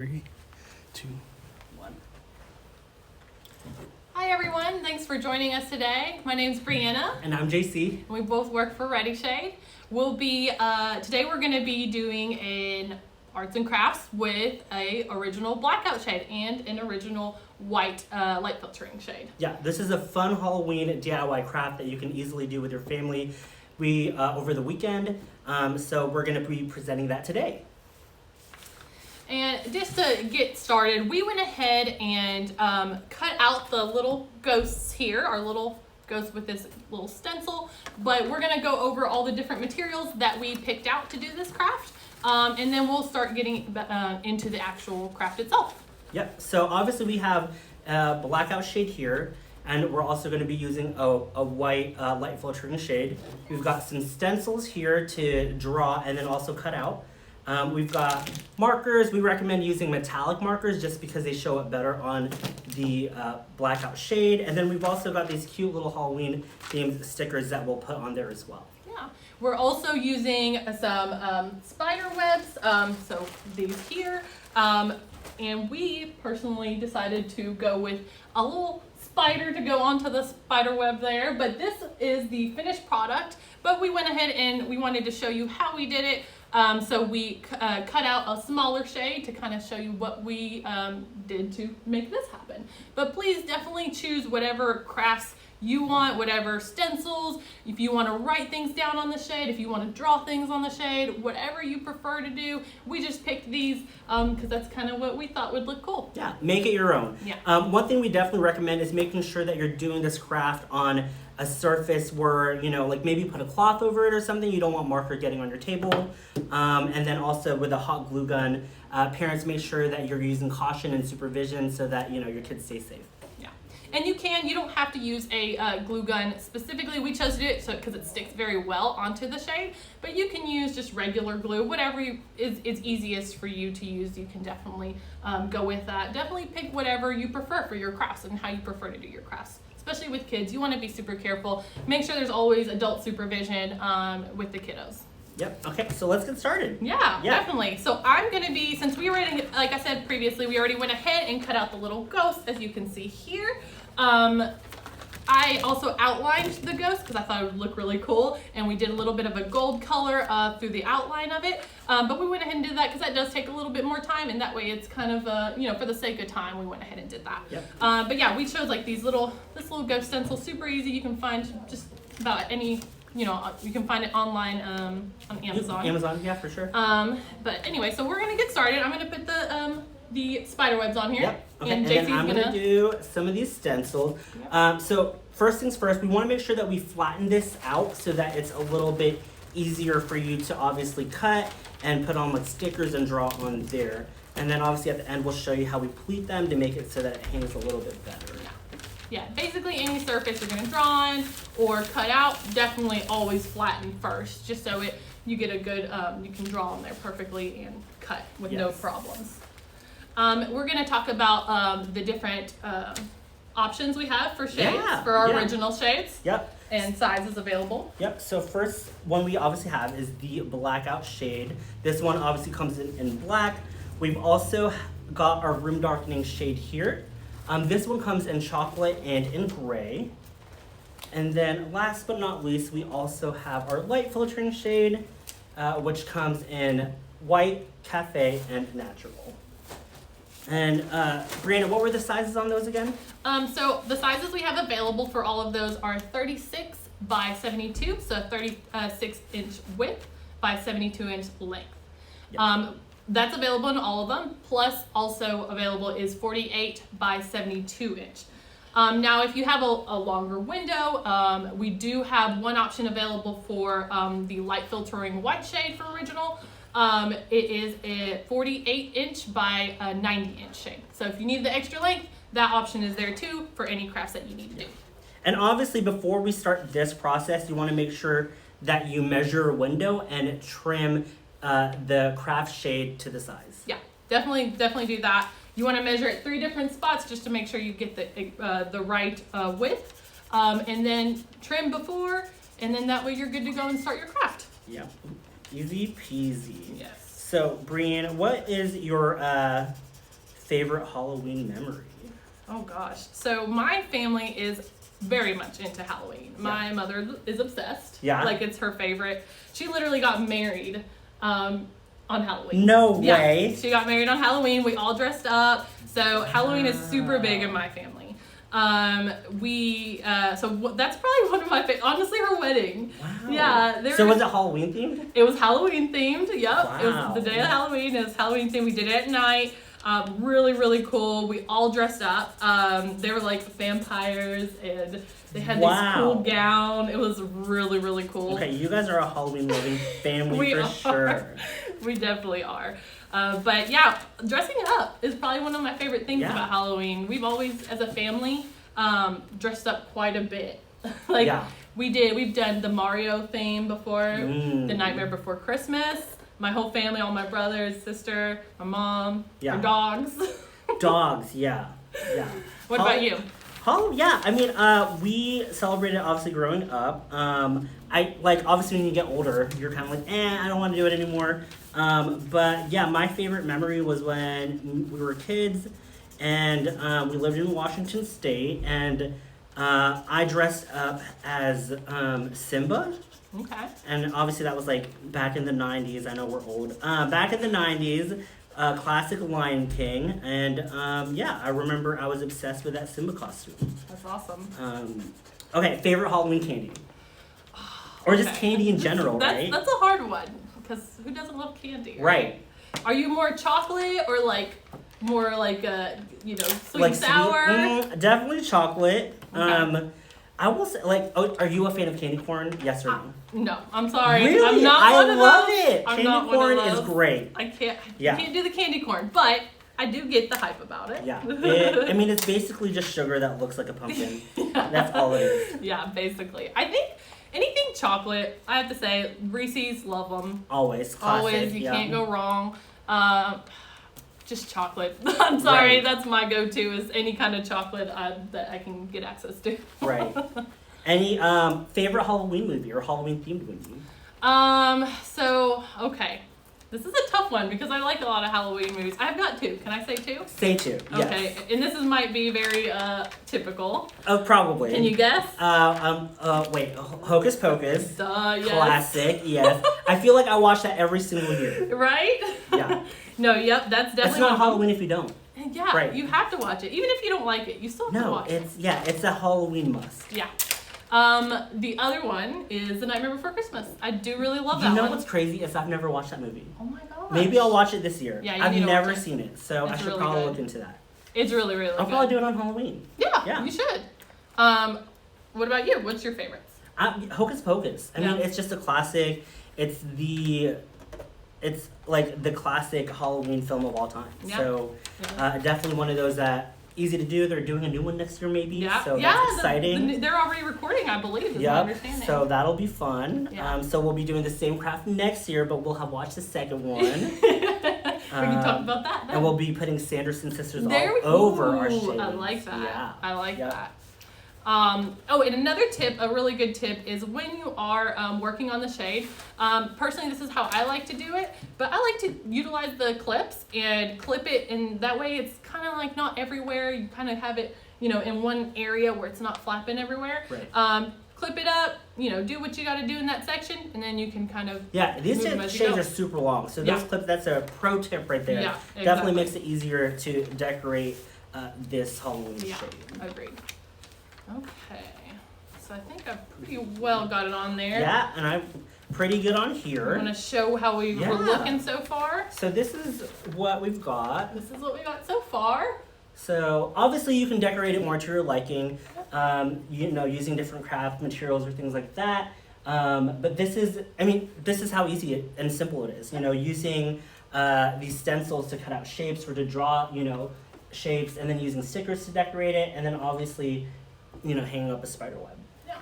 3, 2, 1. Hi everyone, thanks for joining us today. My name's Brianna. And I'm JC. And we both work for Redi Shade. Today we're going to be doing an arts and crafts with a original blackout shade and an original white light filtering shade. Yeah, this is a fun Halloween DIY craft that you can easily do with your family over the weekend. So we're going to be presenting that today. And just to get started, we went ahead and cut out the little ghosts here, our little ghosts with this little stencil, but we're gonna go over all the different materials that we picked out to do this craft, and then we'll start getting into the actual craft itself. Yep, so obviously we have a blackout shade here, and we're also going to be using a white light filtering shade. We've got some stencils here to draw and then also cut out. We've got markers. We recommend using metallic markers just because they show up better on the blackout shade. And then we've also got these cute little Halloween themed stickers that we'll put on there as well. Yeah, we're also using some spider webs, so these here. And we personally decided to go with a little spider to go onto the spider web there. But this is the finished product. But we went ahead and we wanted to show you how we did it. So we cut out a smaller shade to kind of show you what we did to make this happen. But please definitely choose whatever crafts you want, whatever stencils, if you want to write things down on the shade, if you want to draw things on the shade, whatever you prefer to do. We just picked these because that's kind of what we thought would look cool. Yeah, make it your own. Yeah. One thing we definitely recommend is making sure that you're doing this craft on a surface where, like maybe put a cloth over it or something. You don't want marker getting on your table. And then also with a hot glue gun, parents make sure that you're using caution and supervision so that, your kids stay safe. Yeah. And you don't have to use a glue gun specifically. We chose to do it because it sticks very well onto the shade, but you can use just regular glue, whatever is easiest for you to use. You can definitely go with that. Definitely pick whatever you prefer for your crafts and how you prefer to do your crafts. Especially with kids, you want to be super careful. Make sure there's always adult supervision with the kiddos. Yep. Okay, so let's get started. Yeah, definitely. So I'm going to be, since we already, like I said previously, we already went ahead and cut out the little ghost, as you can see here. I also outlined the ghost because I thought it would look really cool, and we did a little bit of a gold color through the outline of it. But we went ahead and did that because that does take a little bit more time, and that way it's kind of, for the sake of time, we went ahead and did that. Yep. But yeah, we chose like this little ghost stencil, super easy. You can find just about any. You can find it online on Amazon. Amazon, yeah, for sure. But anyway, so we're gonna get started. I'm gonna put the spider webs on here. Yep. Okay. And then JC's I'm gonna do some of these stencils. Yep. So first things first, we want to make sure that we flatten this out so that it's a little bit easier for you to obviously cut and put on like stickers and draw on there. And then obviously at the end we'll show you how we pleat them to make it so that it hangs a little bit better. Yeah, basically any surface you're gonna draw on or cut out, definitely always flatten first, just so you get a good, you can draw on there perfectly and cut with no problems. We're gonna talk about the different options we have for shades, for our original shades. Yep. And sizes available. Yep, so first one we obviously have is the blackout shade. This one obviously comes in black. We've also got our room darkening shade here. This one comes in chocolate and in gray. And then last but not least, we also have our light filtering shade, which comes in white, cafe, and natural. And Brianna, what were the sizes on those again? So the sizes we have available for all of those are 36 by 72, so 36-inch width by 72-inch length. Yep. That's available in all of them, plus also available is 48 by 72 inch. Now, if you have a longer window, we do have one option available for the light filtering white shade for original. It is a 48 inch by a 90 inch shade. So if you need the extra length, that option is there too for any crafts that you need to do. And obviously before we start this process, you want to make sure that you measure a window and trim the craft shade to the size. Yeah, definitely do that. You want to measure at 3 different spots just to make sure you get the right width, and then trim before, and then that way you're good to go and start your craft. Yeah, easy peasy. Yes. So, Brianna, what is your favorite Halloween memory? Oh gosh. So my family is very much into Halloween. My mother is obsessed. Yeah. Like it's her favorite. She literally got married on Halloween. No way. She got married on Halloween. We all dressed up. So Halloween is super big in my family. That's probably one of my honestly, her wedding. Wow. Yeah. So was it Halloween themed? It was Halloween themed. Yep. Wow. It was the day of Halloween. It was Halloween themed. We did it at night. Really, really cool. We all dressed up. They were like vampires and they had this cool gown. It was really, really cool. Okay, you guys are a Halloween loving family We for are. sure. We definitely are. But yeah, dressing up is probably one of my favorite things about Halloween. We've always, as a family, dressed up quite a bit. We've done the Mario theme before, the Nightmare Before Christmas. My whole family, all my brothers, sister, my mom, our dogs. Dogs, yeah. What about you? I mean, we celebrated obviously growing up. Obviously when you get older, you're kind of like, I don't want to do it anymore. But yeah, my favorite memory was when we were kids and we lived in Washington State and I dressed up as Simba. Okay. And obviously that was like back in the 90s. I know we're old. Back in the 90s, classic Lion King. And I remember I was obsessed with that Simba costume. That's awesome. Okay, favorite Halloween candy? Or just candy in general, right? That's a hard one. Because who doesn't love candy? Right. Are you more chocolate or more like sweet like and sour? Definitely chocolate. Okay. I will say, are you a fan of candy corn? Yes or no? No, I'm sorry. Really? I'm not one of those. I love it. I'm Candy not corn one of is those. great. I can't do the candy corn, but I do get the hype about it. Yeah. It's basically just sugar that looks like a pumpkin. That's all it is. Yeah, basically. I think anything chocolate, I have to say, Reese's, love them. Always. Classic. Always. You can't go wrong. Just chocolate. I'm sorry. Right. That's my go-to is any kind of chocolate that I can get access to. Right. Any favorite Halloween movie or Halloween themed movie? Okay. This is a tough one because I like a lot of Halloween movies. I've got two. Can I say two? Say two. Yes. Okay. And this might be very typical. Oh, probably. Can you guess? Wait. Hocus Pocus. Duh, yes. Classic. Yes. I feel like I watch that every single year. Right? Yeah. No. Yep. That's definitely. It's not Halloween if you don't. Yeah. Right. You have to watch it, even if you don't like it. You still have to watch it. It's a Halloween must. Yeah. The other one is The Nightmare Before Christmas. I do really love that one. You know what's crazy is I've never watched that movie. Oh my gosh. Maybe I'll watch it this year. Yeah, you I've need to never watch it. seen it, so It's I should really probably good. look into that. It's really, really I'll good. probably do it on Halloween. Yeah, you should. What about you? What's your favorites? Hocus Pocus. I mean, it's just a classic. It's like the classic Halloween film of all time. Yeah. So definitely one of those that easy to do. They're doing a new one next year maybe. Yeah. So that's exciting. They're already recording, I believe, is my understanding. So that'll be fun. Yeah. So we'll be doing the same craft next year, but we'll have watched the second one. We can talk about that then. And we'll be putting Sanderson Sisters There all over our shades. I like that. Yeah. I like that. And another tip, a really good tip, is when you are working on the shade, personally this is how I like to do it, but I like to utilize the clips and clip it, and that way it's kind of like not everywhere. You kind of have it, in one area where it's not flapping everywhere. Right. Clip it up, do what you got to do in that section, and then you can kind of these shades are super long, so those clips, that's a pro tip right there. Yeah, definitely makes it easier to decorate this Halloween shade. Agreed. Okay, so I think I've pretty well got it on there. Yeah, and I'm pretty good on here. I'm going to show how we were looking so far. So this is what we've got. This is what we got so far. So obviously you can decorate it more to your liking, using different craft materials or things like that. But this is how easy and simple it is. Using these stencils to cut out shapes or to draw, shapes, and then using stickers to decorate it, and then obviously, hanging up a spider web. Yeah.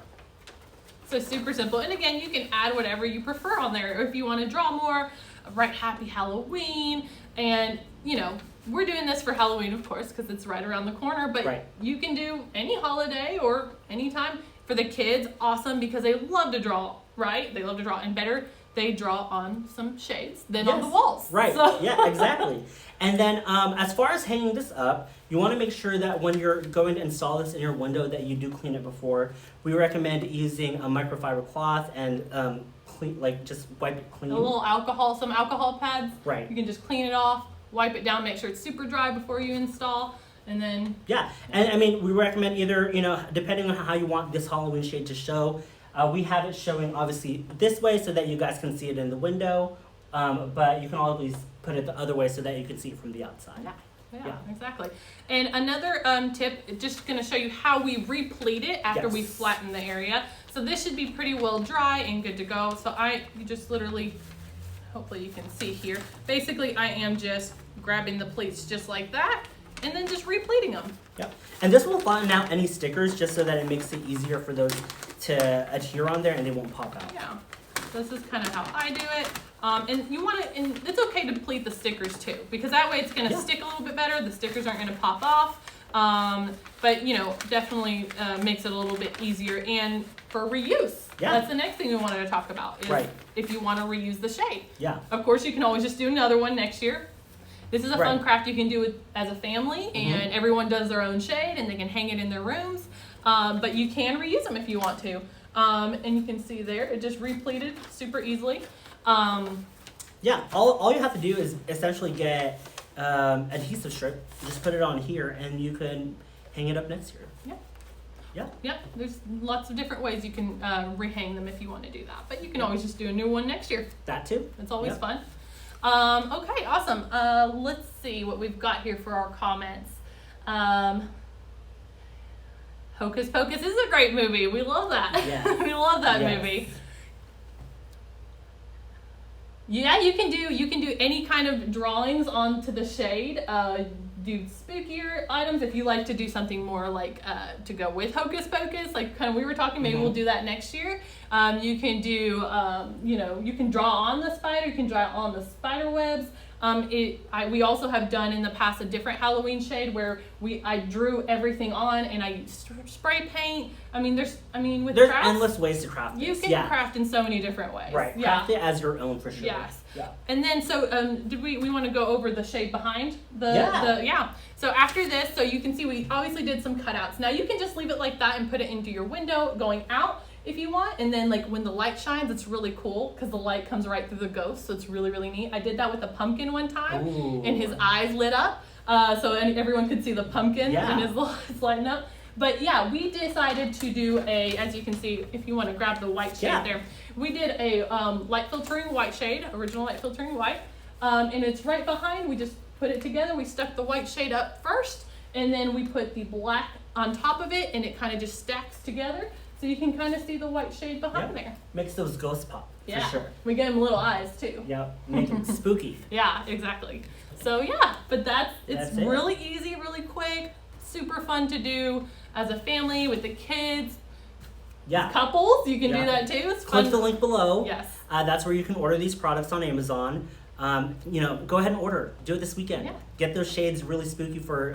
So super simple. And again, you can add whatever you prefer on there. If you want to draw more, write Happy Halloween, and we're doing this for Halloween, of course, because it's right around the corner, but you can do any holiday or anytime. For the kids, awesome, because they love to draw, right? They love to draw, and better they draw on some shades than on the Yes. walls. Right. So. Yeah, exactly. And then as far as hanging this up, you want to make sure that when you're going to install this in your window that you do clean it before. We recommend using a microfiber cloth and clean, like just wipe it clean. A little some alcohol pads. Right. You can just clean it off, wipe it down, make sure it's super dry before you install, and then. Yeah, and I mean, we recommend either, depending on how you want this Halloween shade to show, we have it showing obviously this way so that you guys can see it in the window, but you can always put it the other way so that you can see it from the outside. Yeah, exactly. And another tip, just going to show you how we replete it after we flatten the area. So this should be pretty well dry and good to go. So you just literally, hopefully you can see here, basically I am just grabbing the pleats just like that and then just repleating them. Yep. And this will flatten out any stickers just so that it makes it easier for those to adhere on there and they won't pop out. Yeah. This is kind of how I do it. And you want to, and it's okay to pleat the stickers too, because that way it's going to stick a little bit better. The stickers aren't going to pop off. But definitely makes it a little bit easier. And for reuse, that's the next thing we wanted to talk about is if you want to reuse the shade. Yeah. Of course, you can always just do another one next year. This is a fun craft you can do it as a family, and everyone does their own shade, and they can hang it in their rooms. But you can reuse them if you want to. And you can see there, it just repleated super easily. Yeah, all you have to do is essentially get adhesive strip, just put it on here, and you can hang it up next year. Yep, there's lots of different ways you can rehang them if you want to do that. But you can always just do a new one next year. That too. It's always fun. Okay, awesome. Let's see what we've got here for our comments. Hocus Pocus is a great movie. We love that. Yeah. We love that movie. Yeah, you can do any kind of drawings onto the shade. Do spookier items if you like to do something more like to go with Hocus Pocus, like kind of we were talking. Maybe we'll do that next year. You can do you can draw on the spider. You can draw on the spider webs. We also have done in the past a different Halloween shade where I drew everything on and I spray paint. There's crafts, endless ways to craft you this. can craft in so many different ways. Right. Yeah. Craft it as your own for sure. Yes. Yeah. And then did we want to go over the shade behind the Yeah. So after this, so you can see we obviously did some cutouts. Now you can just leave it like that and put it into your window going out if you want, and then like when the light shines, it's really cool because the light comes right through the ghost, so it's really, really neat. I did that with a pumpkin one time. Ooh. And his eyes lit up, so everyone could see the pumpkin and his lights lighting up. But yeah, we decided to do as you can see, if you want to grab the white shade there, we did a light filtering white shade, original light filtering white, and it's right behind. We just put it together. We stuck the white shade up first, and then we put the black on top of it, and it kind of just stacks together. So you can kind of see the white shade behind there. Makes those ghosts pop, for sure. We get them little eyes too. Yep, make it spooky. Yeah, exactly. So but it's really easy, really quick, super fun to do as a family with the kids. Yeah. Couples, you can do that too. It's fun. Click the link below. Yes. That's where you can order these products on Amazon. Go ahead and order. Do it this weekend. Yeah. Get those shades really spooky for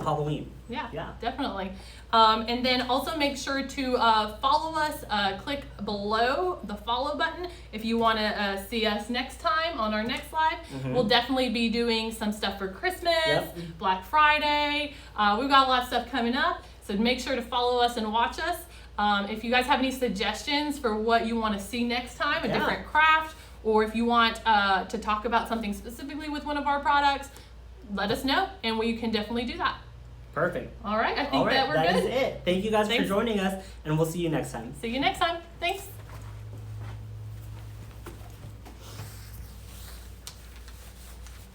Halloween. Yeah, definitely. And then also make sure to follow us. Click below the follow button if you want to see us next time on our next live. We'll definitely be doing some stuff for Christmas, Black Friday. We've got a lot of stuff coming up, so make sure to follow us and watch us. If you guys have any suggestions for what you want to see next time, a different craft, or if you want to talk about something specifically with one of our products, let us know, and we can definitely do that. Perfect. All right, I think that we're good. That is it. Thank you guys for joining us, and we'll see you next time. See you next time. Thanks.